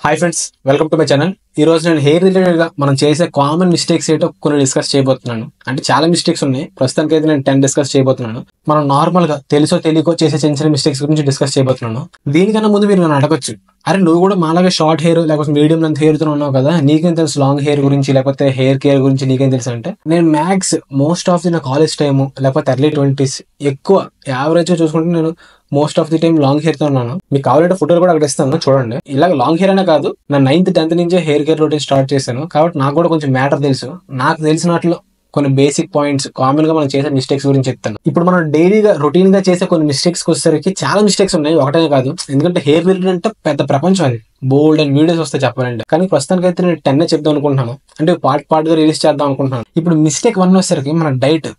Hi friends, welcome to my channel. ఈ రోజు నేను హెయిర్ రిలేటెడ్ గా మనం చేసే కామన్ మిస్టేక్స్ ఏంటో కొన్ని డిస్కస్ చేయబోతున్నాను. అంటే చాలా మిస్టేక్స్ ఉన్నాయి. ప్రస్తుతానికి అయితే నేను 10 డిస్కస్ చేయబోతున్నాను. మనం నార్మల్ గా తెలుసో తెలియకో చేసే చిన్న చిన్న మిస్టేక్స్ గురించి డిస్కస్ చేయబోతున్నాను. దీనికన్నా ముందు మీరు నన్ను అడగొచ్చు, అరే నువ్వు కూడా మాలాగా షార్ట్ హెయిర్ లేకపోతే మీడియం లెంత్ హెయిర్ తో ఉన్నావు కదా, నీకేం తెలుసు లాంగ్ హెయిర్ గురించి లేకపోతే హెయిర్ కేర్ గురించి నీకేం తెలుసు అంటే, నేను మ్యాక్స్ మోస్ట్ ఆఫ్ ది నా కాలేజ్ టైమ్ లేకపోతే ఎర్లీ 20s ఎక్కువ యావరేజ్ గా చూసుకుంటే నేను most of the time long hair తో ఉన్నాను. మీకు కావాలంటే ఫోటోలు కూడా అక్కడ ఇస్తాను చూడండి. ఇలా లాంగ్ హెయిర్ అనే కాదు, నా 9th 10th నుంచే హెయిర్ కేర్ రొటీన్ స్టార్ట్ చేశాను. కాబట్టి నాకు కూడా కొంచెం మ్యాటర్ తెలుసు. నాకు తెలిసిన వాటిలో కొన్ని బేసిక్ పాయింట్స్ కామన్ గా మనం చేసే మిస్టేక్స్ గురించి చెప్తాను. ఇప్పుడు మనం డైలీగా రొటీన్ గా చేసే కొన్ని మిస్టేక్స్ వచ్చేసరికి చాలా మిస్టేక్స్ ఉన్నాయి, ఒకటే కాదు. ఎందుకంటే హెయిర్ రిలేటెడ్ అంటే పెద్ద ప్రపంచం, అది బోల్డ్ అండ్ వీడియోస్ వస్తాయి చెప్పాలంటే. కానీ ప్రస్తుతానికి అయితే నేను 10 చెప్దాం అనుకుంటున్నాను. అంటే పార్ట్ గా రిలీజ్ చేద్దాం అనుకుంటున్నాను. ఇప్పుడు మిస్టేక్ 1 వచ్చేసరికి మన డైట్.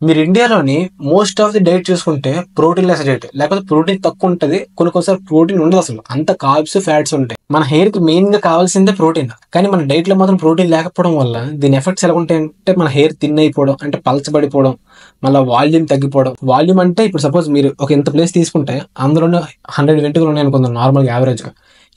మీరు ఇండియాలోని మోస్ట్ ఆఫ్ ది డైట్ చూసుకుంటే ప్రోటీన్ లెస్ డైట్, లేకపోతే ప్రోటీన్ తక్కువ ఉంటుంది. కొన్నిసారి ప్రోటీన్ ఉండదు, అసలు అంత కార్బ్స్ ఫ్యాట్స్ ఉంటాయి. మన హెయిర్ కి మెయిన్ గా కావాల్సిందే ప్రోటీన్. కానీ మన డైట్ లో మాత్రం ప్రోటీన్ లేకపోవడం వల్ల దీని ఎఫెక్ట్స్ ఎలా ఉంటాయంటే, మన హెయిర్ థిన్ అయిపోవడం, అంటే పలచబడిపోవడం, మళ్ళీ వాల్యూమ్ తగ్గిపోవడం. వాల్యూమ్ అంటే ఇప్పుడు సపోజ్ మీరు ఒక ఇంత ప్లేస్ తీసుకుంటే అందులోనే 100 వెంట్రుకలు ఉన్నాయి అనుకుందాం నార్మల్ గా యావరేజ్ గా.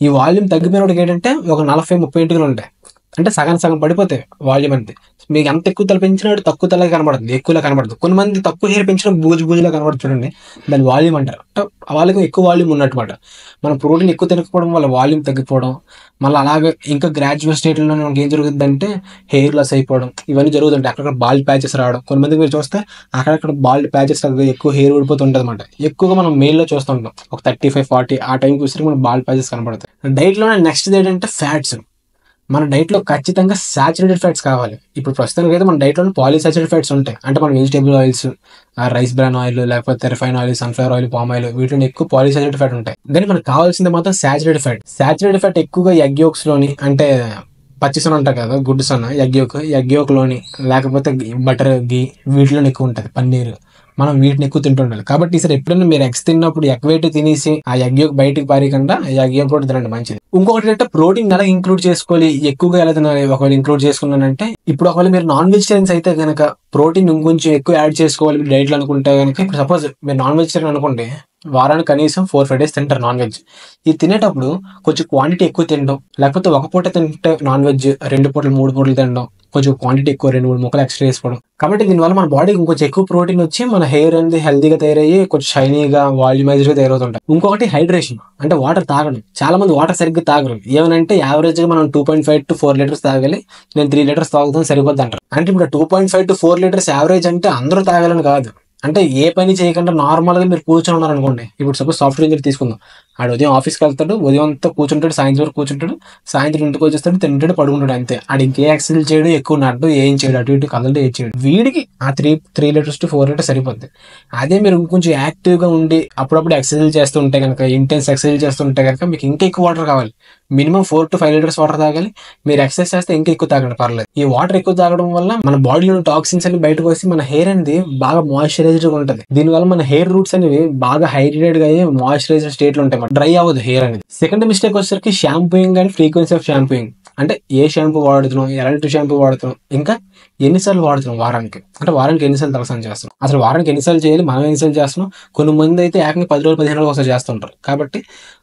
ఈ వాల్యూమ్ తగ్గిపోయినప్పుడు ఏంటంటే ఒక 40-30 వెంట్రుకలు ఉంటాయి. అంటే సగం పడిపోతాయి వాల్యూమ్ అంతే. మీకు ఎంత ఎక్కువ తల పెంచినాడు తక్కువ తలగా కనబడుతుంది, ఎక్కువలా కనబడుతుంది. కొంతమంది తక్కువ హెయిర్ పెంచడం బూజులా కనబడుతుంది చూడండి, దాని వాల్యూమ్ అంటారు. అంటే వాళ్ళకి ఎక్కువ వాల్యూమ్ ఉన్నట్టుమాట. మనం ప్రోటీన్ ఎక్కువ తినకపోవడం వల్ల వాల్యూమ్ తగ్గిపోవడం, మళ్ళీ అలాగే ఇంకా గ్రాడ్యుయేట్ స్టేట్లో మనకి ఏం జరుగుతుందంటే హెయిర్ లాస్ అయిపోవడం, ఇవన్నీ జరుగుతుంటాయి. అక్కడక్కడ బాల్డ్ ప్యాచెస్ రావడం. కొంతమంది మీరు చూస్తే అక్కడక్కడ బాల్డ్ ప్యాచెస్ ఎక్కువ హెయిర్ ఊడిపోతుంటుంది అనమాట. ఎక్కువగా మనం మెయిల్లో చూస్తుంటాం, ఒక 35-40 ఆ టైంకి వచ్చి మనకు బాల్డ్ ప్యాచెస్ కనబడతాయి. డైట్లో నెక్స్ట్ ఏంటంటే ఫ్యాట్స్. మన డైట్ లో ఖచ్చితంగా సాచురేటెడ్ ఫ్యాట్స్ కావాలి. ఇప్పుడు ప్రస్తుతానికి అయితే మన డైట్ లో పాలీసాచురేటెడ్ ఫ్యాట్స్ ఉంటాయి. అంటే మన vegetable oils, rice bran oil, లేకపోతే refine oil, sunflower oil, palm oil, వీటిలో ఎక్కువ పాలీసాచురేటెడ్ ఫ్యాట్ ఉంటాయి. కానీ మనకు కావాల్సింది మాత్రం సాచురేటెడ్ ఫ్యాట్. సాచురేటెడ్ ఫ్యాట్ ఎక్కువగా ఎగ్ యోక్స్ లోని, అంటే పచ్చి సొన ఉంటాయి కదా, గుడ్డు సొన, ఎగ్ యోక్ లోని, లేకపోతే బటర్ గీ, వీటిలోనే ఎక్కువ ఉంటుంది. పన్నీర్, మనం వీటిని ఎక్కువ తింటుండాలి. కాబట్టి ఈసారి ఎప్పుడైనా మీరు ఎగ్స్ తిన్నప్పుడు ఎగ్ వైట్ తినేసి ఆ ఎగ్ యోక్ బయటికి పారీకుండా ఎగ్ యోక్ కూడా తినండి, మంచిది. ఇంకొకటి అంటే ప్రోటీన్ ఎలా ఇంక్లూడ్ చేసుకోవాలి, ఎక్కువగా ఎలా తినాలి. ఒకవేళ ఇంక్లూడ్ చేసుకున్నానంటే, ఇప్పుడు ఒకవేళ మీరు నాన్ వెజిటేరియన్స్ అయితే కనుక ప్రోటీన్ ఇంకొంచెం ఎక్కువ యాడ్ చేసుకోవాలి డైట్ లో అనుకుంటే కనుక, ఇప్పుడు సపోజ్ మీరు నాన్ వెజిటేరియన్ అనుకోండి, వారానికి కనీసం 4-5 days తింటారు నాన్ వెజ్. ఇది తినేటప్పుడు కొంచెం క్వాంటిటీ ఎక్కువ తినడం, లేకపోతే ఒక పూట తింటే నాన్ వెజ్ 2 పూటలు 3 పూటలు తినడం, కొంచెం క్వాంటిటీ ఎక్కువ 2-3 ముక్కలు ఎక్స్ట్రా వేసుకోవడం. కాబట్టి దీనివల్ల మన బాడీకి ఇంకొంచెం ఎక్కువ ప్రోటీన్ వచ్చి మన హెయిర్ అనేది హెల్తీగా తయారయ్యి కొంచెం షైనీగా వాల్యూమైజ్డ్ గా తయారవుతుంటాయి. ఇంకొకటి హైడ్రేషన్, అంటే వాటర్ తాగడం. చాలా మంది వాటర్ సరిగ్గా తాగరు. ఏమనంటే యావరేజ్ గా మనం 2.5 to 4 లీటర్స్ తాగాలి, నేను 3 లీటర్స్ తాగుతాను సరిపోద్ది అంటారు. అంటే ఇప్పుడు 2.5 to 4 లీటర్స్ యావరేజ్ అంటే అందరూ తాగాలని కాదు. అంటే ఏ పని చేయకుండా నార్మల్ గా మీరు కూర్చొని ఉన్నారు అనుకోండి. ఇప్పుడు సపోజ్ సాఫ్ట్వేర్ ఇంజనీర్ తీసుకుందాం. ఆడు ఉదయం ఆఫీస్కి వెళ్తాడు, ఉదయం అంతా కూర్చుంటాడు, సాయంత్రం వరకు కూర్చుంటాడు, సాయంత్రం ఇంటికి వచ్చేస్తాడు, తింటాడు, పడుకుంటాడు, అంతే. ఆడు ఇంకే ఎక్సర్సైజ్ చేయడు, ఎక్కువ నడ్డు ఏం చేయడు, అటు ఇటు కదలడు, ఏం చేయడు. వీడికి ఆ 3 లీటర్స్ to 4 లీటర్స్ సరిపోద్ది. అదే మీరు కొంచెం యాక్టివ్ గా ఉండి అప్పుడప్పుడు ఎక్సర్సైజ్ చేస్తూ ఉంటే కనుక, ఇంటెన్స్ ఎక్సర్సైజ్ చేస్తుంటే కనుక మీకు ఇంకా ఎక్కువ వాటర్ కావాలి. మినిమం 4 to 5 లీటర్స్ వాటర్ తాగాలి. మీరు ఎక్సర్సైజ్ చేస్తే ఇంకా ఎక్కువ తాగండి, పర్లేదు. ఈ వాటర్ ఎక్కువ తాగడం వల్ల మన బాడీలో టాక్సిన్స్ అన్ని బయటకు వచ్చి మన హెయిర్ అనేది బాగా మాయిశ్చరైజ్డ్ గా ఉంటుంది. దీనివల్ల మన హెయిర్ రూట్స్ అనేవి బాగా హైడ్రేటెడ్ గా అయ్యి మాయిశ్చరైజ్డ్ స్టేట్ లో ఉంటాయి, డ్రై అవ్వదు హెయిర్ అనేది. సెకండ్ మిస్టేక్ వచ్చేసరికి shampooing and frequency of shampooing. అంటే ఏ షాంపూ వాడుతున్నాం, ఎలాంటి షాంపూ వాడుతున్నాం, ఇంకా ఎన్నిసార్లు వాడుతున్నాం వారానికి. అంటే వారానికి ఎన్నిసార్లు తలస్నానం చేస్తున్నాం, అసలు వారానికి ఎన్నిసార్లు చేయాలి, మనం ఎన్నిసార్లు చేస్తున్నాం. కొన్ని మంది అయితే ఏకంగా 10 రోజులు 15 రోజులు ఒకసారి చేస్తుంటారు. కాబట్టి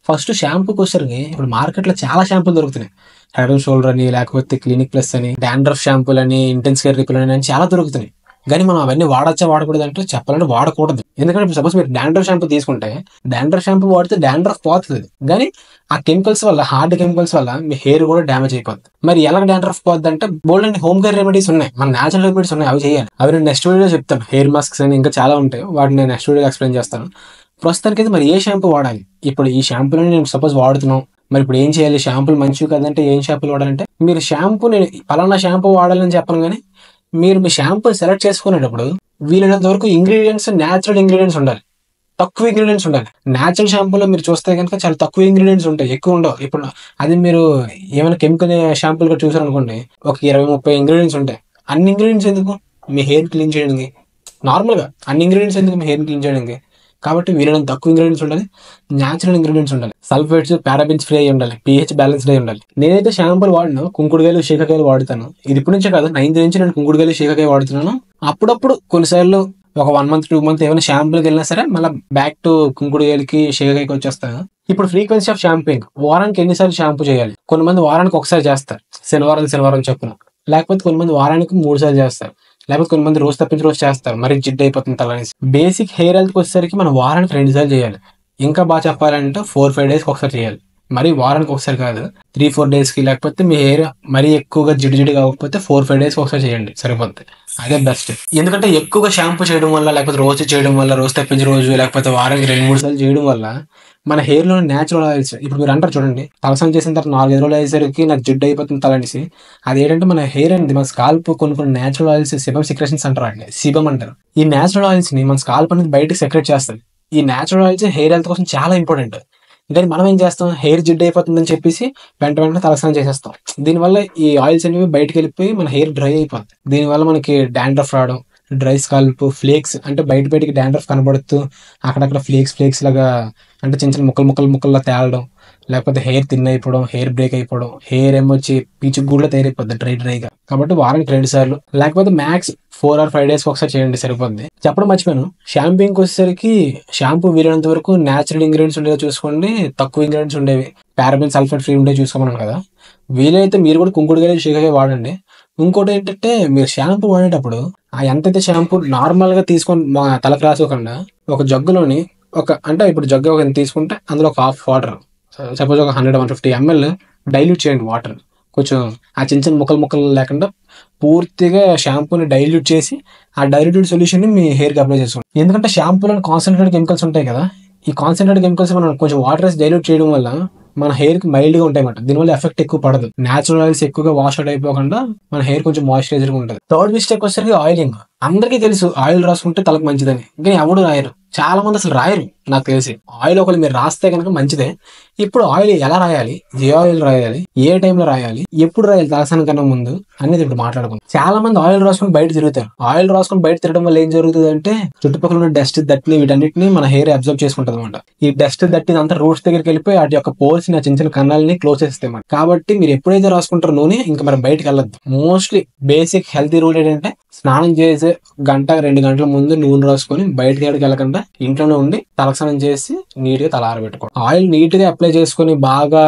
ఫస్ట్ షాంపూకి వచ్చరికి ఇప్పుడు మార్కెట్ లో చాలా షాంపూలు దొరుకుతున్నాయి. హెడ్ అండ్ షోల్డర్ అని, లేకపోతే క్లినిక్ ప్లస్ అని, డాండ్రఫ్ షాంపూలు అని, ఇంటెన్స్ కేర్ రిపుల్ అని చాలా దొరుకుతున్నాయి. కానీ మనం అవన్నీ వాడకూడదు అంటే, చెప్పాలంటే వాడకూడదు. ఎందుకంటే సపోజ్ మీరు డాండ్రఫ్ షాంపూ తీసుకుంటే, డాండ్రఫ్ షాంపూ వాడితే డాండ్రఫ్ పోతుంది. కానీ ఆ కెమికల్స్ వల్ల, హార్డ్ కెమికల్స్ వల్ల మీ హెయిర్ కూడా డ్యామేజ్ అయిపోతుంది. మరి ఎలా డాండ్రఫ్ పోద్ది అంటే, బోల్డ్ అండ్ హోమ్ కేర్ రెమెడీస్ ఉన్నాయి, మన నేచురల్ రెమెడీస్ ఉన్నాయి, అవి చేయాలి. అవి నేను నెక్స్ట్ వీడియో చెప్తాను. హెయిర్ మాస్క్స్ అని ఇంకా చాలా ఉంటాయి, వాటిని నేను నెక్స్ట్ వీడియో ఎక్స్ప్లెయిన్ చేస్తాను. ప్రస్తుతానికి అయితే మరి ఏ షాంపూ వాడాలి, ఇప్పుడు ఈ షాంపూలని నేను సపోజ్ వాడుతున్నాం, మరి ఇప్పుడు ఏం చేయాలి, షాంపూలు మంచివి కదంటే ఏం షాంపూలు వాడాలంటే, మీరు షాంపూ నేను పలానా షాంపూ వాడాలని చెప్పను, కానీ మీరు మీ షాంపూ సెలెక్ట్ చేసుకునేటప్పుడు వీలైనంత వరకు ఇంగ్రీడియంట్స్ న్యాచురల్ ఇంగ్రీడియంట్స్ ఉండాలి, తక్కువ ఇంగ్రీడియంట్స్ ఉండాలి. న్యాచురల్ షాంపూలో మీరు చూస్తే కనుక చాలా తక్కువ ఇంగ్రీడియంట్స్ ఉంటాయి, ఎక్కువ ఉండవు. ఇప్పుడు అది మీరు ఏమైనా కెమికల్ షాంపూలు కూడా చూసారనుకోండి, ఒక 20-30 ఇంగ్రీడియంట్స్ ఉంటాయి. అన్ని ఇంగ్రీడియంట్స్ ఎందుకు, మీ హెయిర్ క్లీన్ చేయడానికి. నార్మల్గా అన్ని ఇంగ్రీడియంట్స్ ఎందుకు, మీ హెయిర్ క్లీన్ చేయడానికి. కాబట్టి వీలైనంత తక్కువ ఇంగ్రీడియంట్స్ ఉండాలి, న్యాచురల్ ఇంగ్రీడియంట్స్ ఉండాలి, సల్ఫేట్స్ పారాబిన్స్ ఫ్రీ అయి ఉండాలి, pH బ్యాలెన్స్డ్ అయి ఉండాలి. నేనైతే షాంపూలు వాడిన కుంకుడుకాయలు, శీకాకాయలు వాడుతాను. ఇది ఇప్పుడు నుంచే కాదు, 9th నుంచి నేను కుంకుడుకాయలు, శీకాకాయ వాడుతున్నాను. అప్పుడప్పుడు కొన్నిసార్లు ఒక 1 month 2 month ఏమైనా షాంపూలకి వెళ్ళినా సరే మళ్ళీ బ్యాక్ టు కుంకుడుకాయలకి, శీకాకాయకి వచ్చేస్తాను. ఇప్పుడు ఫ్రీక్వెన్సీ ఆఫ్ షాంపూయింగ్, వారానికి ఎన్నిసార్లు షాంపూ చేయాలి? కొంతమంది వారానికి ఒకసారి చేస్తారు, శనివారం చొప్పున. లేకపోతే కొంతమంది వారానికి 3 సార్లు చేస్తారు. లేకపోతే కొంతమంది రోజు తప్పించి రోజు చేస్తారు, మరి జిడ్డు అయిపోతుంది తల అనేసి. బేసిక్ హెయిర్ హెల్త్కి వచ్చేసరికి మనం వారానికి 2 సార్లు చేయాలి. ఇంకా బాగా చెప్పాలంటే 4-5 డేస్కి ఒకసారి చేయాలి. మరి వారానికి ఒకసారి కాదు, 3-4 డేస్కి. లేకపోతే మీ హెయిర్ మరీ ఎక్కువగా జిడ్డు కాకపోతే 4-5 డేస్కి ఒకసారి చేయండి, సరిపోద్ది. అదే బెస్ట్. ఎందుకంటే ఎక్కువగా షాంపూ చేయడం వల్ల, లేకపోతే రోజు చేయడం వల్ల, రోజు తప్పించి రోజు, లేకపోతే వారానికి 2-3 సార్లు చేయడం వల్ల మన హెయిర్ లో నేచురల్ ఆయిల్స్, ఇప్పుడు మీరు అంటారు చూడండి, తలస్నానం చేసిన తర్వాత 4-5 రోజులు అయ్యేసరికి నాకు జిడ్డు అయిపోతుంది తల అనేసి. అదేంటంటే మన హెయిర్ అనేది, మన స్కాల్ప్ కొన్ని నేచురల్ ఆయిల్స్, సిబమ్ సెక్రెషన్స్ అంటారు, అండి సిబమ్ అంటారు. ఈ నేచురల్ ఆయిల్స్ ని మన స్కాల్ప్ అనేది బయటకి సెక్రెట్ చేస్తుంది. ఈ నేచురల్ ఆయిల్స్ హెయిర్ హెల్త్ కోసం చాలా ఇంపార్టెంట్. కానీ మనం ఏం చేస్తాం, హెయిర్ జిడ్డు అయిపోతుందని చెప్పేసి వెంటనే తలస్నానం చేసేస్తాం. దీనివల్ల ఈ ఆయిల్స్ అనేవి బయటకు వెళ్ళిపోయి మన హెయిర్ డ్రై అయిపోతుంది. దీనివల్ల మనకి డాండ్రఫ్ రావడం, డ్రై స్కాల్ప్, ఫ్లేక్స్, అంటే బయటికి డాండ్రఫ్ కనబడుతూ అక్కడక్కడ ఫ్లేక్స్ లాగా, అంటే చిన్న చిన్న ముక్కల్లా తేలడం, లేకపోతే హెయిర్ థిన్ అయిపోవడం, హెయిర్ బ్రేక్ అయిపోవడం, హెయిర్ ఏమొచ్చి పీచు కూడా తయారైపోద్ది డ్రైగా. కాబట్టి వారానికి 2 సార్లు, లేకపోతే మ్యాక్స్ 4-5 డేస్కి ఒకసారి చేయండి, సరిపోద్ది. చెప్పడం మర్చిపోయాను, షాంపూయింగ్కి వచ్చేసరికి షాంపూ వీలైనంత వరకు న్యాచురల్ ఇంగ్రీడియంట్స్ ఉండేవి చూసుకోండి, తక్కువ ఇంగ్రీడియంట్స్ ఉండేవి, పారాబెన్, సల్ఫేట్ ఫ్రీ ఉండేవి చూసుకోమన్నాను కదా. వీలైతే మీరు కూడా కుంకుడుకాయ, షీకాయ వాడండి. ఇంకోటి ఏంటంటే, మీరు షాంపూ వాడేటప్పుడు ఆ ఎంతైతే షాంపూ నార్మల్గా తీసుకొని మా తలకు రాసుకోకుండా, ఒక జగ్గులోని అంటే ఇప్పుడు జగ్గు ఒక తీసుకుంటే అందులో ఒక హాఫ్ వాటర్, సపోజ్ ఒక 100-150 ml డైల్యూట్ చేయండి వాటర్. కొంచెం ఆ చిన్న ముక్కలు లేకుండా పూర్తిగా షాంపూని డైల్యూట్ చేసి, ఆ డైల్యూటెడ్ సొల్యూషన్ని మీ హెయిర్కి అప్లై చేసుకోండి. ఎందుకంటే షాంపూలో కాన్సన్ట్రేటెడ్ కెమికల్స్ ఉంటాయి కదా, ఈ కాన్సన్ట్రేటెడ్ కెమికల్స్ మనం కొంచెం వాటర్ వేసి డైల్యూట్ చేయడం వల్ల మన హెయిర్ కి మైల్డ్ గా ఉంటాయి అన్నమాట. దీనివల్ల ఎఫెక్ట్ ఎక్కువ పడదు. నేచురల్ ఆయిల్స్ ఎక్కువగా వాష్ అవుట్ అయిపోకుండా మన హెయిర్ కొంచెం మాయిశ్చరైజర్ గా ఉంటుంది. థర్డ్ మిస్టేక్ వచ్చేసరికి ఆయిలింగ్. అందరికీ తెలుసు ఆయిల్ రాసుకుంటే తలకు మంచిదని, కానీ ఎవడు రాయరు. చాలా మంది అసలు రాయరు. నాకు తెలిసి ఆయిల్ ఒకవేళ మీరు రాస్తే కనుక మంచిదే. ఇప్పుడు ఆయిల్ ఎలా రాయాలి, ఏ ఆయిల్ రాయాలి, ఏ టైంలో రాయాలి, ఎప్పుడు రాయాలి తలస్నానం కన్నా ముందు అనేది ఇప్పుడు మాట్లాడుకుందాం. చాలా మంది ఆయిల్ రాసుకుని బయట తిరుగుతారు. ఆయిల్ రాసుకుని బయట తిరగడం వల్ల ఏం జరుగుతుంది అంటే, చుట్టుపక్కల ఉన్న డస్ట్, దట్ని, వీటన్నిటిని మన హెయిర్ అబ్జర్వ్ చేసుకుంటుంది అనమాట. ఈ డస్ట్, దట్టి అంతా రూట్స్ దగ్గరికి వెళ్ళిపోయి వాటి యొక్క పోల్స్, చిన్న చిన్న కన్నాలని క్లోజ్ చేస్తాయి అన్నమాట. కాబట్టి మీరు ఎప్పుడైతే రాసుకుంటారో నూనె, ఇంకా మరి బయటకు వెళ్ళొద్దు. మోస్ట్లీ బేసిక్ హెల్తీ రూల్ ఏంటంటే, స్నానం చేసే 1-2 గంటల ముందు నూనె రాసుకొని బయటకి ఎక్కడికి వెళ్ళకుండా ఇంట్లోనే ఉండి తలస్నానం చేసి నీట్ గా తల ఆరబెట్టుకోండి. ఆయిల్ నీట్ గా అప్లై చేసుకుని, బాగా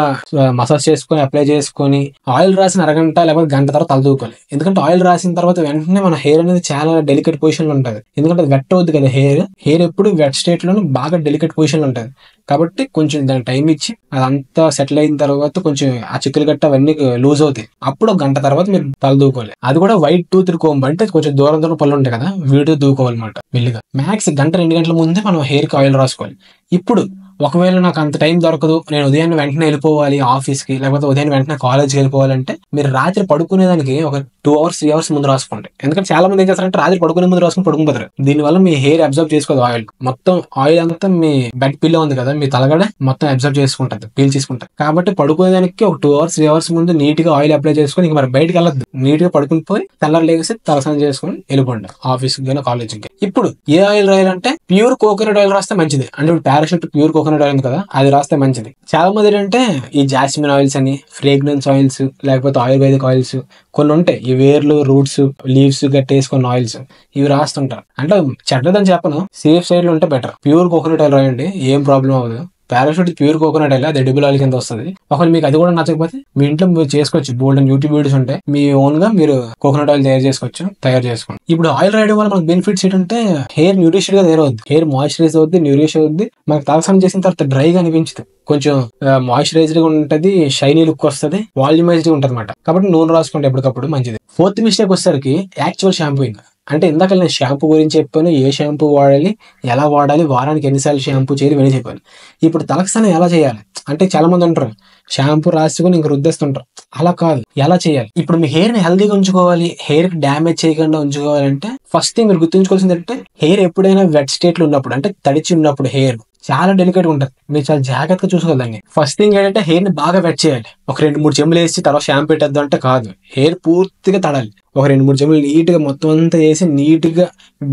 మసాజ్ చేసుకుని, అప్లై చేసుకుని, ఆయిల్ రాసిన అరగంట లేకపోతే గంట తర్వాత తల దూకోవాలి. ఎందుకంటే ఆయిల్ రాసిన తర్వాత వెంటనే మన హెయిర్ అనేది చాలా డెలికేట్ పొజిషన్ లో ఉంటుంది. ఎందుకంటే అది వెట్ అవుద్ది కదా హెయిర్ ఎప్పుడు వెట్ స్టేట్ లోనే బాగా డెలికేట్ పొజిషన్ లో ఉంటుంది. కాబట్టి కొంచెం దానికి టైం ఇచ్చి అదంతా సెటిల్ అయిన తర్వాత కొంచెం ఆ చిక్కులు గట్ట అవన్నీ లూజ్ అవుతాయి. అప్పుడు 1 గంట తర్వాత మీరు తల దూకోవాలి. అది కూడా వైట్ టూత్ కోంబ్, అంటే కొంచెం దూరం పళ్ళు ఉంటాయి కదా, వీటితో దూకోవాలన్నమాట. మెల్లిగా మ్యాక్స్ 1-2 గంటల ముందే మనం హెయిర్ కి ఆయిల్ రాసుకోవాలి. ఇప్పుడు ఒకవేళ నాకు అంత టైం దొరకదు, నేను ఉదయాన్నే వెంటనే వెళ్ళిపోవాలి ఆఫీస్కి, లేకపోతే ఉదయం వెంటనే కాలేజ్కి వెళ్ళిపోవాలంటే, మీరు రాత్రి పడుకునేదానికి ఒక 2-3 అవర్స్ ముందు రాసుకోండి. ఎందుకంటే చాలా మంది ఏం చేస్తారంటే రాత్రి పడుకునే ముందు రాసుకుని పడుకుంటారు. దీనివల్ల మీ హెయిర్ అబ్జర్వ్ చేసుకోదు ఆయిల్. మొత్తం ఆయిల్ అంతా మీ బెడ్ పిల్లో ఉంది కదా, మీ తలగడ మొత్తం అబ్జర్వ్ చేసుకుంటుంది, పీల్ చేసుకుంటారు. కాబట్టి పడుకునేదానికి ఒక 2-3 అవర్స్ ముందు నీట్ గా ఆయిల్ అప్లై చేసుకుని, ఇంక మరి బయటకు వెళ్ళొద్దు. నీట్ గా పడుకుని పోయి తెల్లారు లేసి తలస్నానం చేసుకుని వెళ్ళిపోండి ఆఫీస్కి కానీ కాలేజ్కి. ఇప్పుడు ఏ ఆయిల్ రాయాలంటే, ప్యూర్ కోకోనట్ ఆయిల్ రాస్తే మంచిది. అంటే ఇప్పుడు పారాషూట్ ప్యూర్ కోకోనట్ ఆయిల్ ఉంది కదా, అది రాస్తే మంచిది. చాలా మంది ఏంటంటే ఈ జాస్మిన్ ఆయిల్స్ అని, ఫ్రేగ్రెన్స్ ఆయిల్స్, లేకపోతే ఆయుర్వేదిక్ ఆయిల్స్ కొన్ని ఉంటాయి, ఈ వేర్లు, రూట్స్, లీవ్స్ గట్టేసుకున్న ఆయిల్స్, ఇవి రాస్తుంటారు. అంటే చెడ్డదని చెప్పను, సేఫ్ సైడ్ లో ఉంటే బెటర్. ప్యూర్ కోకోనట్ ఆయిల్ రాయండి, ఏం ప్రాబ్లం అవ్వదు. పారాషూట్ ప్యూర్ కోకోనట్ ఆయిల్, అది ఎడిబుల్ ఆయిల్ కింద వస్తుంది. ఒకవేళ మీకు అది కూడా నచ్చకపోతే మీ ఇంట్లో మీరు చేసుకోవచ్చు. బోల్డెన్ యూట్యూబ్ వీడియోస్ ఉంటాయి, మీ ఓన్ గా మీరు కోకోనట్ ఆయిల్ తయారు చేసుకోండి. ఇప్పుడు ఆయిల్ రాయడం వల్ల మనకు బెనిఫిట్స్ ఏంటంటే, హెయిర్ న్యూట్రిషన్ గా తయారవుద్ది, హెయిర్ మాయిశ్చరైజ్ అవుద్ది, న్యూరిష్ అవుద్ది. మనకు తలస్నానం చేసిన తర్వాత డ్రైగా అనిపించదు, కొంచెం మాయిశ్చరైజ్డ్ గా ఉంటది, షైనీ లుక్ వస్తుంది, వాల్యూమైజ్డ్ ఉంటది అనమాట. కాబట్టి నూనె రాసుకుంటే ఎప్పటికప్పుడు మంచిది. ఫోర్త్ మిస్టేక్ వచ్చేసరికి యాక్చువల్ షాంపూయింగ్. అంటే ఇందాక నేను షాంపూ గురించి చెప్పాను, ఏ షాంపూ వాడాలి, ఎలా వాడాలి, వారానికి ఎన్నిసార్లు షాంపూ చేయాలి ఇవన్నీ చెప్పాను. ఇప్పుడు తలస్నానం ఎలా చేయాలి అంటే, చాలా మంది అంటారు షాంపూ రాసుకొని ఇంక రుద్దేస్తుంటారు. అలా కాదు, ఎలా చేయాలి. ఇప్పుడు మీ హెయిర్ ని హెల్దీగా ఉంచుకోవాలి, హెయిర్ కి డ్యామేజ్ చేయకుండా ఉంచుకోవాలంటే, ఫస్ట్ థింగ్ మీరు గుర్తుంచుకోవాల్సింది ఏంటంటే, హెయిర్ ఎప్పుడైనా వెట్ స్టేట్ లో ఉన్నప్పుడు, అంటే తడిచి ఉన్నప్పుడు హెయిర్ చాలా డెలికేట్ గా ఉంటుంది. మీరు చాలా జాగ్రత్తగా చూసుకోవాలండి. ఫస్ట్ థింగ్ ఏంటంటే, హెయిర్ ని బాగా వెట్ చేయాలి. ఒక 2-3 చెంబులు వేసి తర్వాత షాంపూ పెట్టద్దు అంటే కాదు, హెయిర్ పూర్తిగా తడాలి. ఒక 2-3 చెంబులు నీట్ గా మొత్తం అంతా వేసి, నీట్ గా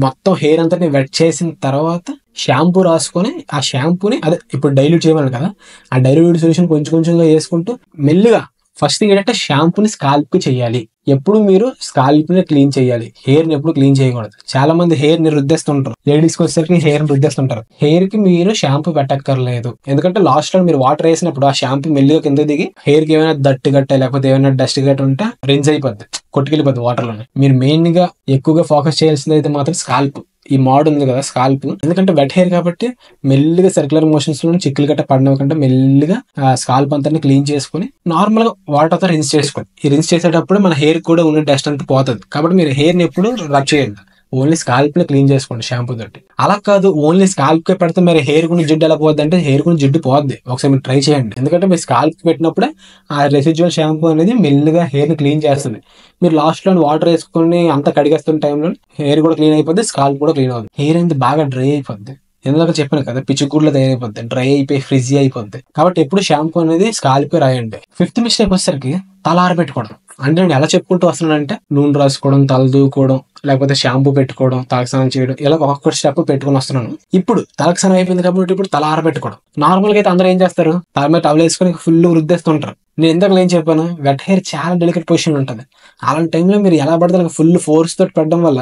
మొత్తం హెయిర్ అంతా వెట్ చేసిన తర్వాత షాంపూ రాసుకొని, ఆ షాంపూని అదే ఇప్పుడు డైల్యూట్ చేయమని కదా, ఆ డైల్యూట్ సొల్యూషన్ కొంచెంగా వేసుకుంటూ మెల్లిగా ఫస్ట్ థింగ్ ఏంటంటే షాంపూని స్కాల్ప్ కి చేయాలి. ఎప్పుడు మీరు స్కాల్ప్ ని క్లీన్ చేయాలి, హెయిర్ ని ఎప్పుడు క్లీన్ చేయకూడదు. చాలా మంది హెయిర్ ని రుద్దేస్తుంటారు, లేడీస్ కి వచ్చేసరికి హెయిర్ ని రుద్దేస్తుంటారు. హెయిర్ కి మీరు షాంపూ పెట్టక్కర్లేదు, ఎందుకంటే లాస్ట్ లో మీరు వాటర్ వేసినప్పుడు ఆ షాంపూ మెల్లిగా కింద దిగి హెయిర్ కి ఏమైనా దట్టు గట్ట లేకపోతే ఏమైనా డస్ట్ గట్ట ఉంటే రిన్స్ అయిపోద్ది, కొట్టుకెళ్ళిపోద్ది వాటర్ లోనే. మీరు మెయిన్ గా ఎక్కువగా ఫోకస్ చేయాల్సింది అయితే మాత్రం స్కాల్ప్. ఈ మోడ్ ఉంది కదా స్కాల్ప్, ఎందుకంటే వెట్ హెయిర్ కాబట్టి మెల్లిగా సర్క్యులర్ మోషన్స్ లో చిక్కులు గట్ట పడినకంటే మెల్లిగా స్కాల్ప్ అంతా క్లీన్ చేసుకుని నార్మల్ గా వాటర్ తో రిన్స్ చేసుకోండి. ఈ రిన్స్ చేసేటప్పుడు మన హెయిర్ కూడా ఉన్న డస్ట్ అంతా పోతుంది. కాబట్టి మీరు హెయిర్ ని ఎప్పుడు రబ్ చేయండి, ఓన్లీ స్కాల్ప్ ని క్లీన్ చేసుకోండి షాంపూ తోటి. అలా కాదు ఓన్లీ స్కాల్ప్ కే పెడితే మరి హెయిర్ కొని జిడ్డు ఎలా పోద్ది అంటే హెయిర్ కొని జిడ్డు పోద్ది. ఒకసారి మీరు ట్రై చేయండి, ఎందుకంటే మీరు స్కాల్ప్ పెట్టినప్పుడే ఆ రెసిడ్యువల్ షాంపూ అనేది మెల్లిగా హెయిర్ ని క్లీన్ చేస్తుంది. మీరు లాస్ట్ లో వాటర్ వేసుకుని అంతా కడిగేస్తున్న టైంలో హెయిర్ కూడా క్లీన్ అయిపోద్ది, స్కాల్ప్ కూడా క్లీన్ అవుతుంది. హెయిర్ అనేది బాగా డ్రై అయిపోద్ది, ఎందుకంటే చెప్పాను కదా పిచ్చుకూడలో తయారైపోద్ది, డ్రై అయిపోయి ఫ్రిజీ అయిపోద్ది. కాబట్టి ఎప్పుడు షాంపూ అనేది స్కాల్ప్ రాయండి. ఫిఫ్త్ మిస్టేక్ వచ్చేసరికి తల ఆరబెట్టుకోవడం. అంటే నేను ఎలా చెప్పుకుంటూ వస్తున్నానంటే నూనె రాసుకోవడం, తల దూకోవడం, లేకపోతే షాంపూ పెట్టుకోవడం, తలకు స్నానం చేయడం, ఇలా ఒక్కొక్క స్టెప్ పెట్టుకుని వస్తున్నాను. ఇప్పుడు తలకు స్నానం అయిపోయింది కాబట్టి ఇప్పుడు తల ఆరబెట్టుకోవడం. నార్మల్ గా అయితే అందరూ ఏం చేస్తారు, తల మీద టవల్ వేసుకొని ఫుల్ వృద్ధేస్తుంటారు. నేను ఇందాక ఏం చెప్పాను, వెట్ హెయిర్ చాలా డెలికేట్ పొజిషన్ ఉంటుంది. అలాంటి టైంలో మీరు ఎలా పడితే ఫుల్ ఫోర్స్ తోటి పెట్టడం వల్ల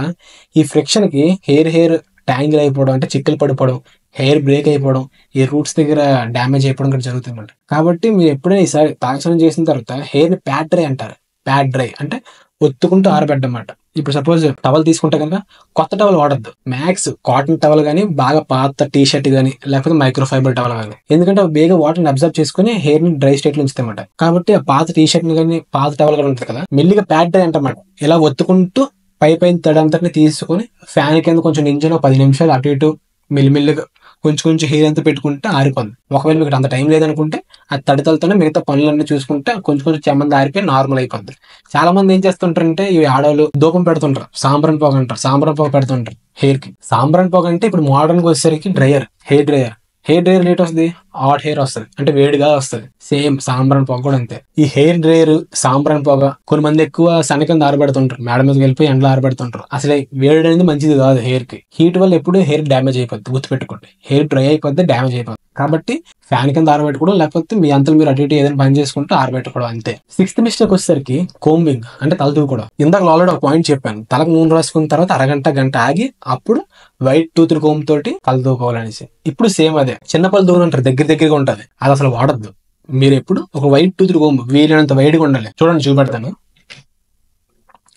ఈ ఫ్రిక్షన్ కి హెయిర్ ట్యాంగిల్ అయిపోవడం, అంటే చిక్కులు పడిపోవడం, హెయిర్ బ్రేక్ అయిపోవడం, ఈ రూట్స్ దగ్గర డ్యామేజ్ అయిపోవడం కూడా జరుగుతుందంట. కాబట్టి మీరు ఎప్పుడైనా ఈసారి తలస్నానం చేసిన తర్వాత హెయిర్ ని ప్యాడ్ డ్రై అంటారు. ప్యాడ్ డ్రై అంటే ఒత్తుకుంటూ ఆరబెట్టమాట. ఇప్పుడు సపోజ్ టవల్ తీసుకుంటే కనుక కొత్త టవల్ వాడద్దు, మ్యాక్స్ కాటన్ టవల్ గానీ, బాగా పాత టీ షర్ట్ గానీ, లేకపోతే మైక్రో ఫైబర్ టవల్ గానీ, ఎందుకంటే అవి బేగా వాటర్ ని అబ్జర్వ్ చేసుకుని హెయిర్ ని డ్రై స్టేట్ లో ఉంచుతామాట. కాబట్టి ఆ పాత టీ షర్ట్ ని కానీ, పాత టవల్ కానీ ఉంటుంది కదా, మెల్లిగా ప్యాడ్ డ్రై అంటమాట. ఇలా ఒత్తుకుంటూ పైన తడంతటిని తీసుకుని ఫ్యాన్ కింద కొంచెం నించుని 10 నిమిషాలు అటు ఇటు మెల్లిమెల్లిగా కొంచెం హెయిర్ అంతా పెట్టుకుంటే ఆరిపోద్ది. ఒకవేళ మీకు అంత టైం లేదనుకుంటే ఆ తడితలతోనే మిగతా పనులన్నీ చూసుకుంటే కొంచెం చెమ్మంది ఆరిపోయి నార్మల్ అయిపోద్ది. చాలా మంది ఏం చేస్తుంటారంటే ఈ ఆడవాళ్ళు ధూపం పెడుతుంటారు, సాంబ్రాన్ పొగ అంటారు, సాంబ్రాన్ పొగ పెడుతుంటారు హెయిర్ కి. సాంబ్రాన్ పొగ అంటే ఇప్పుడు మోడర్న్ గా వచ్చేసరికి dryer, hair dryer. Hair dryer late వస్తుంది, హాట్ హెయిర్ వస్తుంది, అంటే వేడిగా వస్తుంది. సేమ్ సాంబ్రాన్ పొగ కూడా అంతే. ఈ హెయిర్ డ్రైయర్, సాంబ్రాన్ పొగ కొన్ని మంది ఎక్కువ సన్న కింద ఆరబెడుతుంటారు, మేడ మీదకి వెళ్ళిపోయి ఎండలో ఆరబెడుతుంటారు. అసలు వేడి అనేది మంచిది కాదు హెయిర్ కి. హీట్ వల్ల ఎప్పుడు హెయిర్ డ్యామేజ్ అయిపోద్ది, గుర్తుపెట్టుకోండి. హెయిర్ డ్రై అయిపోద్ది, డ్యామేజ్ అయిపోద్ది. కాబట్టి ఫ్యాన్ కింద ఆరబెట్టుకోవడం, లేకపోతే మీ అంతలు మీరు అటు ఇటు ఏదైనా పని చేసుకుంటూ ఆరబెట్టుకోవడం అంతే. సిక్స్త్ మిస్టేక్ వచ్చేసరికి కోంబింగ్, అంటే తల దూకోవడం. ఇందాక ఆల్రెడీ ఒక పాయింట్ చెప్పాను, తలకు నూనె రాసుకున్న తర్వాత అరగంట గంట ఆగి అప్పుడు వైట్ టూత్ కోమ్ తోటి తల దూకోవాలనేసి. ఇప్పుడు సేమ్ అదే చిన్నపల్లి దూరం అంటారు, దగ్గరగా ఉంటది, అది అసలు వాడద్దు. మీరు ఎప్పుడు ఒక వైట్ టూత్ కోమ్ వీలైనంత వైట్ గా ఉండాలి. చూడండి చూపెడతాను,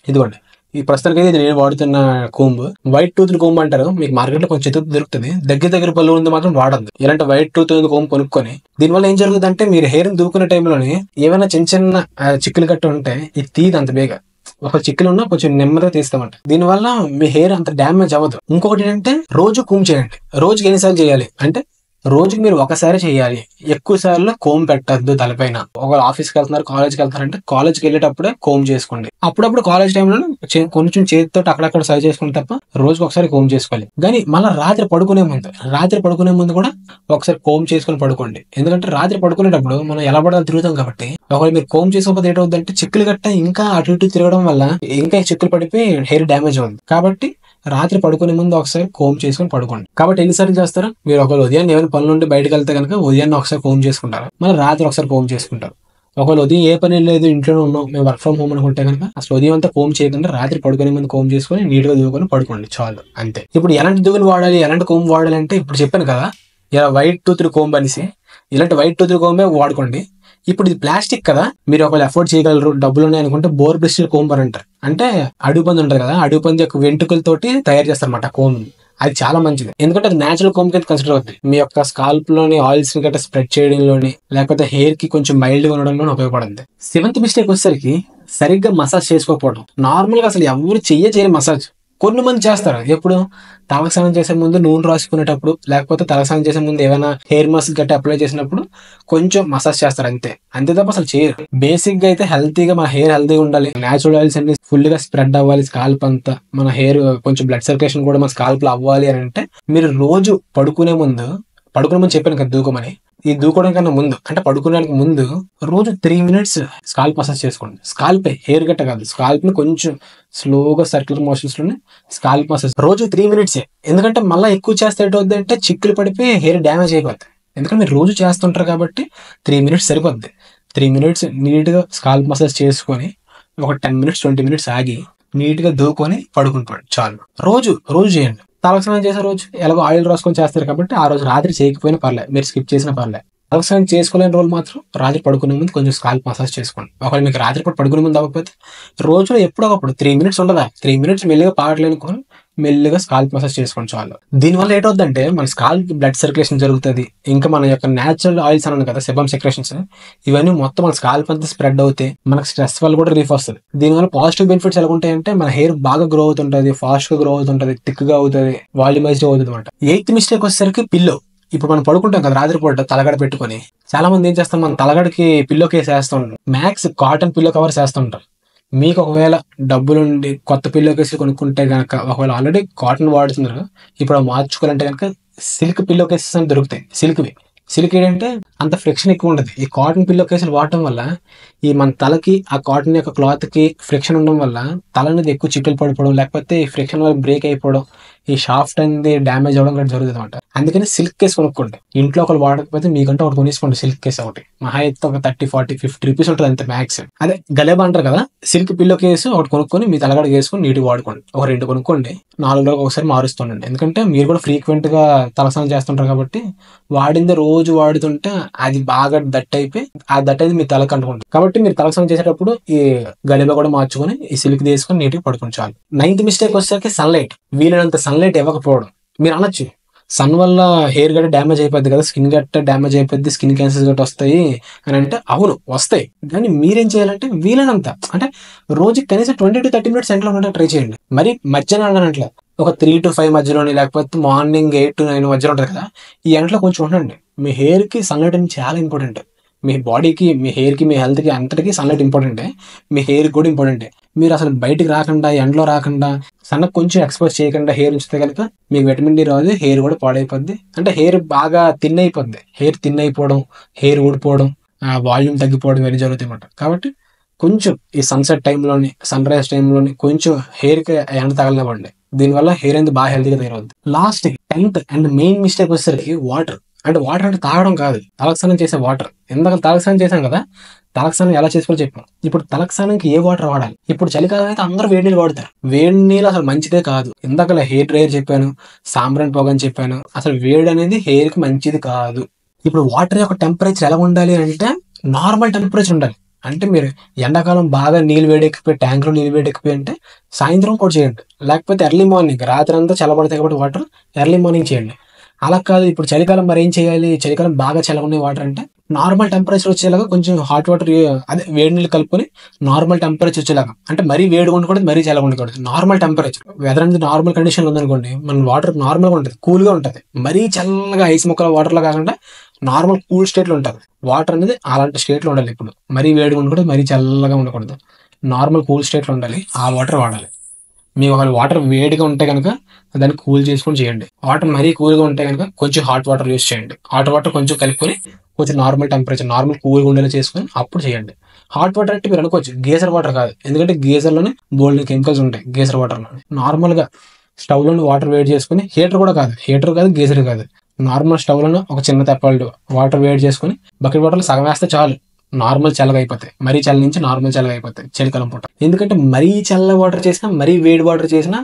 ఇదిగోండి. ఈ ప్రస్తుతానికి అయితే నేను వాడుతున్న కోంబ్ వైట్ టూత్ కోంబ్ అంటారు. మీకు మార్కెట్ లో కొంచెం చెత్త దొరుకుతుంది, దగ్గర పళ్ళు ఉంది మాత్రం వాడద్దు. ఇలాంటి వైట్ టూత్ కోంబ్ కొనుక్కొని దీనివల్ల ఏం జరుగుతుంది అంటే మీరు హెయిర్ దూకునే టైంలోనే ఏమైనా చిన్న చిక్కులు గట్ట ఉంటే ఇది తీది అంత బేగా. ఒక చిక్కులు ఉన్నా కొంచెం నెమ్మదిగా తీస్తామంట. దీనివల్ల మీ హెయిర్ అంత డ్యామేజ్ అవ్వదు. ఇంకొకటి ఏంటంటే రోజు కోంబ్ చేయండి. రోజుకి ఎన్నిసార్లు చేయాలి అంటే రోజుకి మీరు ఒకసారి చేయాలి, ఎక్కువ సార్లు కోమ్ పెట్టద్దు తలపైన. ఒక ఆఫీస్కి వెళ్తున్నారు, కాలేజ్కి వెళ్తున్నారంటే కాలేజ్కి వెళ్ళేటప్పుడే కోమ్ చేసుకోండి. అప్పుడప్పుడు కాలేజ్ టైంలో కొంచెం చేతితో అక్కడక్కడ సర్వ్ చేసుకుని తప్ప రోజుకి ఒకసారి కోమ్ చేసుకోవాలి. కానీ మళ్ళీ రాత్రి పడుకునే ముందు కూడా ఒకసారి కోమ్ చేసుకుని పడుకోండి. ఎందుకంటే రాత్రి పడుకునేటప్పుడు మనం ఎలా పడాలి తిరుగుతాం కాబట్టి, ఒకవేళ మీరు కోమ్ చేసుకోకపోతే ఏంటవుతుందంటే చిక్కులు గట్ట ఇంకా అటు ఇటు తిరగడం వల్ల ఇంకా చిక్కులు పడిపోయి హెయిర్ డ్యామేజ్ అవుతుంది. కాబట్టి రాత్రి పడుకునే ముందు ఒకసారి కోమ్ చేసుకుని పడుకోండి. కాబట్టి ఎన్నిసార్లు చేస్తారు, మీరు ఒకవేళ ఉదయాన్నే ఏమైనా పనుల నుండి బయటకు వెళ్తే కనుక ఉదయాన్నే ఒకసారి కోమ్ చేసుకుంటారు, మళ్ళీ రాత్రి ఒకసారి కోమ్ చేసుకుంటారు. ఒకవేళ ఉదయం ఏ పని లేదు, ఇంట్లోనే ఉన్నాం, మేము వర్క్ ఫ్రమ్ హోమ్ అనుకుంటే కనుక అసలు ఉదయం అంతా కోమ్ చేయకుండా రాత్రి పడుకునే ముందు కోమ్ చేసుకుని నీట్ గా దూకొని పడుకోండి, చాలు అంతే. ఇప్పుడు ఎలాంటి దువ్వులు వాడాలి, ఎలాంటి కోమ్ వాడాలి అంటే ఇప్పుడు చెప్పాను కదా, ఇలా వైట్ టూత్ కోంబ్ అనేసి, ఇలాంటి వైట్ టూత్ కోంబే వాడుకోండి. ఇప్పుడు ఇది ప్లాస్టిక్ కదా, మీరు ఒకవేళ అఫోర్డ్ చేయగలరు, డబ్బులు ఉన్నాయి అనుకుంటే బోర్ బ్రిస్టిల్ కోంబర్ అంటారు. అంటే అడుగు పంది ఉంటుంది కదా, అడుగు పంది యొక్క వెంట్రుకలతోటి తయారు చేస్తారన్నమాట కోమ్. అది చాలా మంచిది, ఎందుకంటే అది నేచురల్ కోమ్ కింద కన్సిడర్ అవుతుంది. మీ యొక్క స్కాల్ప్ లోని ఆయిల్స్ ని గట్రా స్ప్రెడ్ చేయడంలోని, లేకపోతే హెయిర్ కి కొంచెం మైల్డ్ గా ఉండడంలో ఉపయోగపడుతుంది. సెవెంత్ మిస్టేక్ వచ్చేసరికి సరిగ్గా మసాజ్ చేసుకోకపోవడం. నార్మల్ గా అసలు ఎవరు చేయని మసాజ్ కొన్ని మంది చేస్తారు. ఎప్పుడు తలస్నానం చేసే ముందు నూనె రాసుకునేటప్పుడు, లేకపోతే తలస్నానం చేసే ముందు ఏమైనా హెయిర్ మాస్క్ గట్టి అప్లై చేసినప్పుడు కొంచెం మసాజ్ చేస్తారు అంతే తప్ప అసలు చేయరు. బేసిక్ గా అయితే హెల్తీగా మన హెయిర్ హెల్తీగా ఉండాలి, నేచురల్ ఆయిల్స్ అన్ని ఫుల్ గా స్ప్రెడ్ అవ్వాలి స్కాల్ప్ అంతా, మన హెయిర్ కొంచెం బ్లడ్ సర్క్యులేషన్ కూడా మన స్కాల్ప్ లో అవ్వాలి అని అంటే మీరు రోజు పడుకునే ముందు చెప్పాను కదా దూకమని, ఈ దూకోవడం కన్నా ముందు అంటే పడుకోవడానికి ముందు రోజు 3 minutes స్కాల్ప్ మసాజ్ చేసుకోండి. స్కాల్ప్ హెయిర్ గట్ట కాదు, స్కాల్ప్ ని కొంచెం స్లోగా సర్క్యులర్ మోషన్స్ లోనే స్కాల్ప్ మసాజ్ రోజు 3 minutes. ఎందుకంటే మళ్ళీ ఎక్కువ చేస్తే ఏంటవుద్ది అంటే చిక్కులు పడిపోయి హెయిర్ డ్యామేజ్ అయిపోద్ది. ఎందుకంటే మీరు రోజు చేస్తుంటారు కాబట్టి 3 minutes సరిపోద్ది. 3 మినిట్స్ నీట్గా స్కాల్ప్ మసాజ్ చేసుకొని ఒక 10 మినిట్స్ 20 మినిట్స్ ఆగి నీట్గా దూకొని పడుకుంటాడు చాలు. రోజు రోజు చేయండి. తలస్నానం చేసే రోజు ఎలాగో ఆయిల్ రాసుకొని చేస్తారు కాబట్టి ఆ రోజు రాత్రి చేయకపోయినా పర్లేదు, మీరు స్కిప్ చేసినా పర్లేదు. తలస్నానం చేసుకోలేని రోజు మాత్రం రాత్రి పడుకునే ముందు కొంచెం స్కాల్ప్ మసాజ్ చేసుకోండి. ఒకవేళ మీకు రాత్రి పూట పడుకునే ముందు అవ్వకపోతే రోజులో ఎప్పుడో ఒకప్పుడు 3 మినిట్స్ ఉండదా, 3 మినిట్స్ మెల్లిగా పాటలేనుకొని మెల్లిగా స్కాల్ప్ మసాజ్ చేసుకోండి చాలు. దీనివల్ల ఏంటవుతుందంటే మన స్కాల్ప్ బ్లడ్ సర్క్యులేషన్ జరుగుతుంది. ఇంకా మన యొక్క న్యాచురల్ ఆయిల్స్ అన్నాను కదా, సెబమ్ సెక్రేషన్స్, ఇవన్నీ మొత్తం మన స్కాల్ప్ అంతా స్ప్రెడ్ అవుతాయి. మనకు స్ట్రెస్ వల్ల కూడా రిలీఫ్ వస్తుంది. దీనివల్ల పాజిటివ్ బెనిఫిట్స్ ఎలా ఉంటాయంటే మన హెయిర్ బాగా గ్రో అవుతుంటది, ఫాస్ట్ గా గ్రో అవుతుంటది, థిక్ గా అవుతుంది, వాల్యూమైజ్డ్ అవుతుంది అనమాట. 8th మిస్టేక్ వచ్చేసరికి పిల్లో. ఇప్పుడు మనం పడుకుంటాం కదా రాత్రి పూట తలగడ పెట్టుకొని, చాలా మంది ఏం చేస్తాం, మన తలగడకి పిల్లో కేసు వేస్తూ ఉంటారు. మ్యాక్స్ కాటన్ పిల్లో కవర్స్ వేస్తూ ఉంటారు. మీకు ఒకవేళ డబ్బులుండి కొత్త పిల్లో కేసులు కొనుక్కుంటే కనుక, ఒకవేళ ఆల్రెడీ కాటన్ వాడుతున్నారు ఇప్పుడు మార్చుకోవాలంటే కనుక సిల్క్ పిల్లో కేసెస్ అని దొరుకుతాయి. సిల్క్ ఏంటంటే అంత ఫ్రిక్షన్ ఎక్కువ ఉండదు. ఈ కాటన్ పిల్లో కేసులు వాడటం వల్ల ఈ మన తలకి ఆ కాటన్ యొక్క క్లాత్ కి ఫ్రిక్షన్ ఉండడం వల్ల తల అనేది ఎక్కువ చిక్కులు పడిపోవడం, లేకపోతే ఈ ఫ్రిక్షన్ వల్ల బ్రేక్ అయిపోవడం, ఈ షాఫ్ట్ అనేది డ్యామేజ్ అవ్వడం కూడా జరుగుతుంది అనమాట. అందుకని సిల్క్ కేసు కొనుక్కోండి. ఇంట్లో ఒకరు వాడకపోతే మీకంటే ఒకటి కొనేసుకోండి సిల్క్ కేసు ఒకటి. మహా అయితే ఒక 30, 40, 50 రూపీస్ ఉంటుంది అంతే మ్యాక్స్. అదే గలేబా అంటారు కదా, సిల్క్ పిల్లో కేసు ఒకటి కొనుక్కొని మీ తలగడ వేసుకొని నీట్గా వాడుకోండి. ఒక 2 కొనుక్కోండి, 4 రోజులకు ఒకసారి మారుస్తుండండి. ఎందుకంటే మీరు కూడా ఫ్రీక్వెంట్ గా తలస్నానం చేస్తుంటారు కాబట్టి వాడింది రోజు వాడుతుంటే అది బాగా దట్ అయిపోయి ఆ దట్ అయితే మీ తలకు అంటుకుంటుంది. కాబట్టి మీరు తలస్నానం చేసేటప్పుడు ఈ గలేబా కూడా మార్చుకొని ఈ సిల్క్ తీసుకొని నీట్గా పడుకొని చాలు. 9th మిస్టేక్ వచ్చేసరికి సన్లైట్. వీలైనంత సన్లైట్ ఇవ్వకపోవడం. మీరు అనొచ్చు సన్ వల్ల హెయిర్ గట్ట డ్యామేజ్ అయిపోద్ది కదా, స్కిన్ గట్ట డ్యామేజ్ అయిపోద్ది, స్కిన్ క్యాన్సర్స్ గట్ట వస్తాయి అని అంటే అవును వస్తాయి. కానీ మీరేం చేయాలంటే వీలైనంత అంటే రోజుకి కనీసం 20 to 30 మినిట్స్ ఎండలో ఉండడానికి ట్రై చేయండి. మరి మధ్యాహ్నం అట్లా ఒక 3 to 5 మధ్యలోని, లేకపోతే మార్నింగ్ 8 to 9 మధ్యలో ఉంటుంది కదా, ఈ ఎండలో కొంచెం ఉండండి. మీ హెయిర్ కి సన్లైట్ అనేది చాలా ఇంపార్టెంట్. మీ బాడీకి, మీ హెయిర్కి, మీ హెల్త్కి అంతటికీ సన్లైట్ ఇంపార్టెంటే, మీ హెయిర్ కూడా ఇంపార్టెంటే. మీరు అసలు బయటికి రాకుండా, ఎండలో రాకుండా, సన్నకు కొంచెం ఎక్స్పోజ్ చేయకుండా హెయిర్ ఉంచితే కనుక మీకు విటమిన్ డి రాదు, హెయిర్ కూడా పాడైపోద్ది. అంటే హెయిర్ బాగా థిన్ అయిపోద్ది. హెయిర్ థిన్ అయిపోవడం, హెయిర్ ఊడిపోవడం, వాల్యూమ్ తగ్గిపోవడం ఇవన్నీ జరుగుతాయి అన్నమాట. కాబట్టి కొంచెం ఈ సన్సెట్ టైంలోని, సన్ రైజ్ టైంలోని కొంచెం హెయిర్కి ఎండ తగలనివ్వండి. దీనివల్ల హెయిర్ అనేది బాగా హెల్తీగా తయారవుతుంది. Last 10th and main mistake వచ్చేసరికి వాటర్. అంటే వాటర్ అంటే తాగడం కాదు, తలస్నానం చేసే వాటర్. ఇందాక తలస్నానం చేశాం కదా, తలస్నానం ఎలా చేసుకోవాలో చెప్పాం. ఇప్పుడు తలస్నానానికి ఏ వాటర్ వాడాలి? ఇప్పుడు చలికాలం అయితే అందరూ వేడి నీళ్ళు వాడతారు. వేడి నీళ్ళు అసలు మంచిదే కాదు. ఇందాక హెయిర్ డ్రైయర్ చెప్పాను, సాంబ్రాన్ పొగ అని చెప్పాను. అసలు వేడి అనేది హెయిర్ కి మంచిది కాదు. ఇప్పుడు వాటర్ యొక్క టెంపరేచర్ ఎలా ఉండాలి అంటే నార్మల్ టెంపరేచర్ ఉండాలి. అంటే మీరు ఎండాకాలం బాగా నీళ్ళు వేడెక్కిపోయి, ట్యాంక్లో నీళ్ళు వేడెక్కిపోయి అంటే సాయంత్రం కూడా చేయండి, లేకపోతే ఎర్లీ మార్నింగ్, రాత్రి అంతా చల్లబడతాయి కాబట్టి వాటర్ ఎర్లీ మార్నింగ్ చేయండి. అలా కాదు ఇప్పుడు చలికాలం మరి ఏం చేయాలి, చలికాలం బాగా చల్లగా వాటర్ అంటే నార్మల్ టెంపరేచర్ వచ్చేలాగా కొంచెం హాట్ వాటర్, అదే వేడి నీళ్ళు కలుపుకొని నార్మల్ టెంపరేచర్ వచ్చేలాగా, అంటే మరీ వేడిగా ఉండకూడదు, మరీ చల్లగా ఉండకూడదు, నార్మల్ టెంపరేచర్. వెదర్ అనేది నార్మల్ కండిషన్లో ఉందనుకోండి, మన వాటర్ నార్మల్గా ఉంటుంది, కూల్గా ఉంటుంది. మరీ చల్లగా ఐస్ ముక్కల వాటర్లో కాకుండా నార్మల్ కూల్ స్టేట్లో ఉంటుంది వాటర్ అనేది. అలాంటి స్టేట్లో ఉండాలి. ఇప్పుడు మరీ వేడిగా ఉండకూడదు, మరీ చల్లగా ఉండకూడదు, నార్మల్ కూల్ స్టేట్లో ఉండాలి. ఆ వాటర్ వాడాలి. మీ ఒకవేళ వాటర్ వేడిగా ఉంటే కనుక దాన్ని కూల్ చేసుకొని చేయండి. వాటర్ మరీ కూల్గా ఉంటే కనుక కొంచెం హాట్ వాటర్ యూస్ చేయండి. హాట్ వాటర్ కొంచెం కలుపుకొని కొంచెం నార్మల్ టెంపరేచర్, నార్మల్ కూల్గా ఉండేలా చేసుకొని అప్పుడు చేయండి. హాట్ వాటర్ అంటే మీరు అనుకోవచ్చు గీజర్ వాటర్ కాదు, ఎందుకంటే గీజర్లోనే బోల్డ్ కెమికల్స్ ఉంటాయి గీజర్ వాటర్లో. నార్మల్గా స్టవ్లోని వాటర్ వేడి చేసుకుని, హీటర్ కాదు, గీజర్ కాదు, నార్మల్ స్టవ్లోనే ఒక చిన్న తెప్పాలు వాటర్ వేడి చేసుకుని బకెట్ వాటర్లో సగం వేస్తే చాలు, నార్మల్ చల్లగా అయిపోతాయి. మరీ చల్ల నుంచి నార్మల్ చల్లగా అయిపోతాయి చలికాలం పూట. ఎందుకంటే మరీ చల్ల వాటర్ చేసినా, మరీ వేడి వాటర్ చేసినా,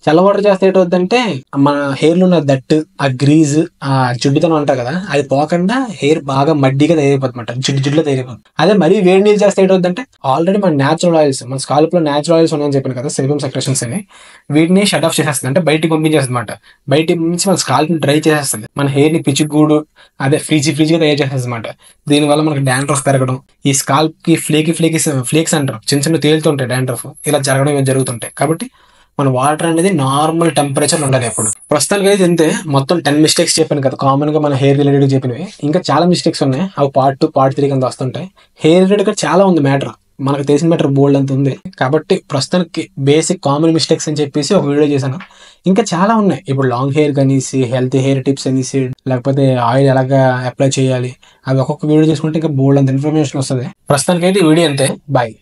చల్ల వాటర్ చేస్తే ఏంటవుతుందంటే మన హెయిర్లో ఉన్న దట్టు, ఆ గ్రీజ్, ఆ జిడ్డుతనం అంటారు కదా, అది పోకుండా హెయిర్ బాగా మడ్డిగా తయారైపోతుందన్నమాట, జిడ్డులో తయారైపోతుంది. అదే మరీ వేడి నీళ్ళు చేస్తే ఏంటవుతుందంటే ఆల్రెడీ మన న్యాచురల్ ఆయిల్స్, మన స్కాల్ప్ లో న్యాచురల్ ఆయిల్స్ ఉన్నాయని చెప్పాను కదా, సెబమ్ సెక్రేషన్స్ అని, వీటిని షట్ ఆఫ్ చేసేస్తుంది. అంటే బయటికి పంపించేస్తుంది అనమాట. బయటికి పంపించి మన స్కాల్ప్ ని డ్రై చేసేస్తుంది. మన హెయిర్ ని పిచ్చిగూడు, అదే ఫ్రీజీగా తయారు చేసేస్తుంది అనమాట. దీనివల్ల మనకి డాండ్రఫ్ పెరగడం, ఈ స్కాల్ప్ కి ఫ్లేక్స్ అంటారు, చిన్న చిన్న తేలుతుంటాయి డాండ్రఫ్, ఇలా జరగడం ఇవి జరుగుతుంటాయి. కాబట్టి మన వాటర్ అనేది నార్మల్ టెంపరేచర్ ఉండాలి ఎప్పుడు. ప్రస్తుతానికి అయితే ఇంతే. మొత్తం 10 మిస్టేక్స్ చెప్పాను కదా, కామన్ గా మన హెయిర్ రిలేటెడ్ చెప్పినవి. ఇంకా చాలా మిస్టేక్స్ ఉన్నాయి, అవి పార్ట్ 2, పార్ట్ 3 కింద వస్తుంటాయి. హెయిర్ రిలేటెడ్ చాలా ఉంది మ్యాటర్, మనకు తెలిసిన మ్యాటర్ బోల్డ్ అంత ఉంది. కాబట్టి ప్రస్తుతానికి బేసిక్ కామన్ మిస్టేక్స్ అని చెప్పేసి ఒక వీడియో చేశాను. ఇంకా చాలా ఉన్నాయి. ఇప్పుడు లాంగ్ హెయిర్ కనేసి, హెల్తీ హెయిర్ టిప్స్ అనేసి, లేకపోతే ఆయిల్ ఎలాగా అప్లై చేయాలి, అవి ఒక్కొక్క వీడియో చేసుకుంటే ఇంకా బోల్డ్ అంత ఇన్ఫర్మేషన్ వస్తుంది. ప్రస్తుతానికి అయితే ఈ వీడియో అంతే. బాయ్.